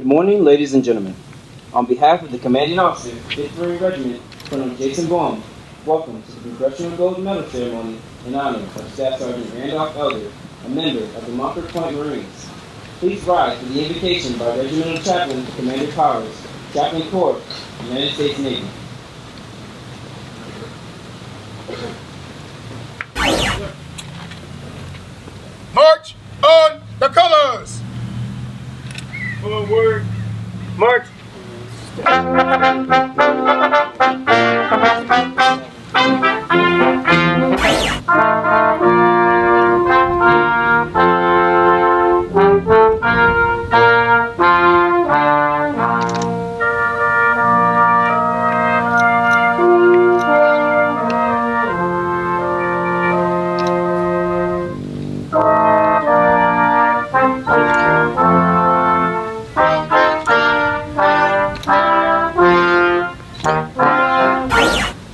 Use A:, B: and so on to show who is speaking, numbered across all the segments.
A: morning, ladies and gentlemen. On behalf of the Commanding Officer, 5th Marine Regiment, Colonel Jason Bohm, welcome to the Congressional Gold Medal ceremony in honor of Staff Sergeant Randolph Elder, a member of the Montford Point Marines. Please rise for the invocation by Regimental Chaplain Commander Powers, Chaplain Corps, United States Navy.
B: March on the colors! Forward, march!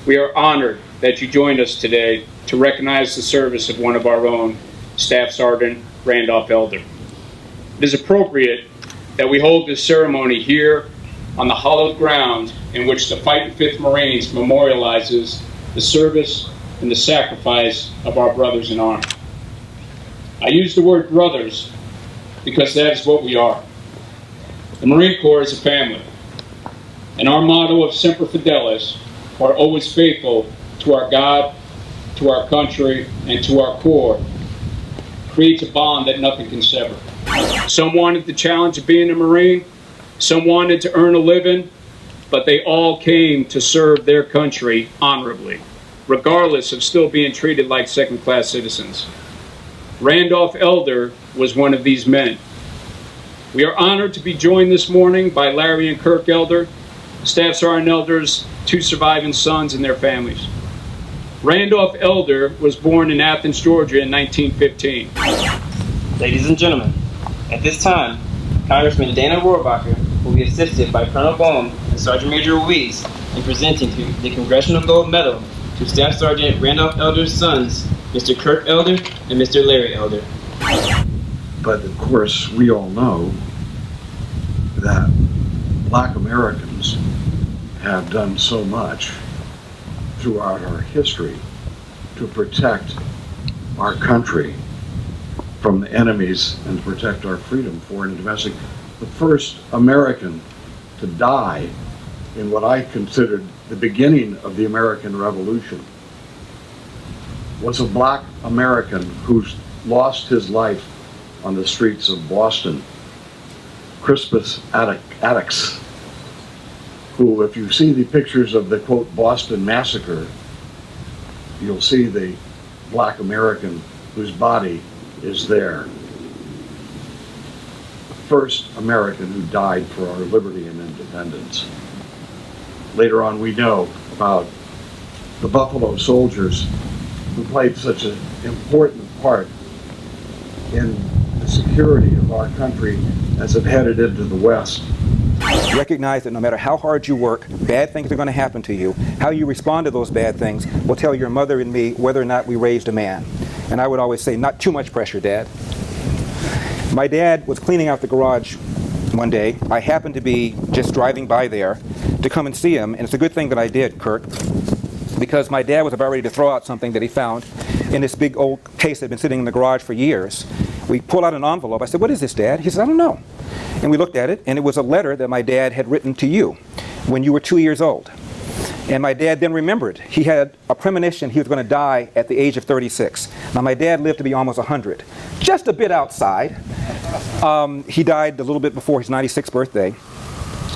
C: We are honored that you joined us today to recognize the service of one of our own, Staff Sergeant Randolph Elder. It is appropriate that we hold this ceremony here on the hallowed ground in which the Fighting 5th Marines memorializes the service and the sacrifice of our brothers in arms. I use the word brothers because that is what we are. The Marine Corps is a family, and our motto of Semper Fidelis, are always faithful to our God, to our country, and to our Corps, creates a bond that nothing can sever. Some wanted the challenge of being a Marine, some wanted to earn a living, but they all came to serve their country honorably, regardless of still being treated like second-class citizens. Randolph Elder was one of these men. We are honored to be joined this morning by Larry and Kirk Elder, Staff Sergeant Elder's 2 surviving sons and their families. Randolph Elder was born in Athens, Georgia in 1915.
A: Ladies and gentlemen, at this time, Congressman Dana Rohrabacher will be assisted by Colonel Bohm and Sergeant Major Ruiz in presenting the Congressional Gold Medal to Staff Sergeant Randolph Elder's sons, Mr. Kirk Elder and Mr. Larry Elder.
D: But of course, we all know that Black Americans have done so much throughout our history to protect our country from the enemies and to protect our freedom, foreign and domestic. The first American to die in what I considered the beginning of the American Revolution was a Black American who lost his life on the streets of Boston, Crispus Attucks, who, if you see the pictures of the, quote, Boston Massacre, you'll see the Black American whose body is there. The first American who died for our liberty and independence. Later on, we know about the Buffalo Soldiers who played such an important part in the security of our country as it headed into the West.
E: Recognize that no matter how hard you work, bad things are going to happen to you. How you respond to those bad things will tell your mother and me whether or not we raised a man. And I would always say, not too much pressure, Dad. My dad was cleaning out the garage one day. I happened to be just driving by there to come and see him, and it's a good thing that I did, Kirk, because my dad was about ready to throw out something that he found in this big old case that had been sitting in the garage for years. We pulled out an envelope. I said, "What is this, Dad?" He said, "I don't know." And we looked at it, and it was a letter that my dad had written to you when you were 2 years old. And my dad then remembered. He had a premonition he was going to die at the age of 36. Now, my dad lived to be almost 100. Just a bit outside. He died a little bit before his 96th birthday.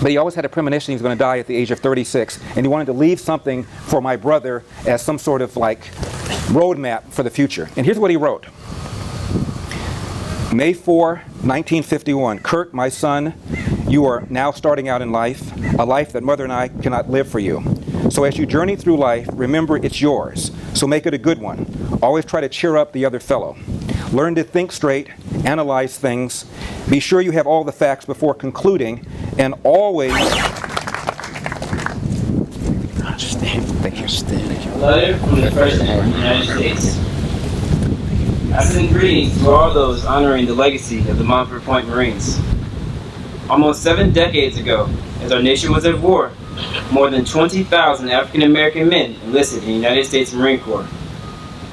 E: But he always had a premonition he was going to die at the age of 36. And he wanted to leave something for my brother as some sort of like roadmap for the future. And here's what he wrote. May 4, 1951. Kirk, my son, you are now starting out in life, a life that Mother and I cannot live for you. So as you journey through life, remember it's yours. So make it a good one. Always try to cheer up the other fellow. Learn to think straight, analyze things. Be sure you have all the facts before concluding, and always... Thank you.
A: A letter from the President of the United States. I send greetings to all those honoring the legacy of the Montford Point Marines. Almost 7 decades ago, as our nation was at war, more than 20,000 African American men enlisted in the United States Marine Corps.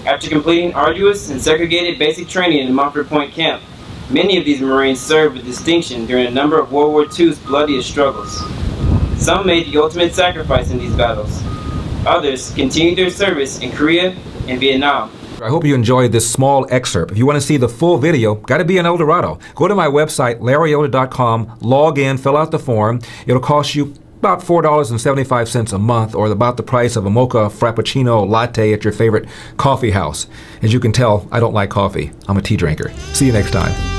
A: After completing arduous and segregated basic training in the Montford Point camp, many of these Marines served with distinction during a number of World War II's bloodiest struggles. Some made the ultimate sacrifice in these battles. Others continued their service in Korea and Vietnam.
E: I hope you enjoyed this small excerpt. If you want to see the full video, got to be in El Dorado. Go to my website, larryelder.com, log in, fill out the form. It'll cost you about $4.75 a month, or about the price of a mocha frappuccino latte at your favorite coffee house. As you can tell, I don't like coffee. I'm a tea drinker. See you next time.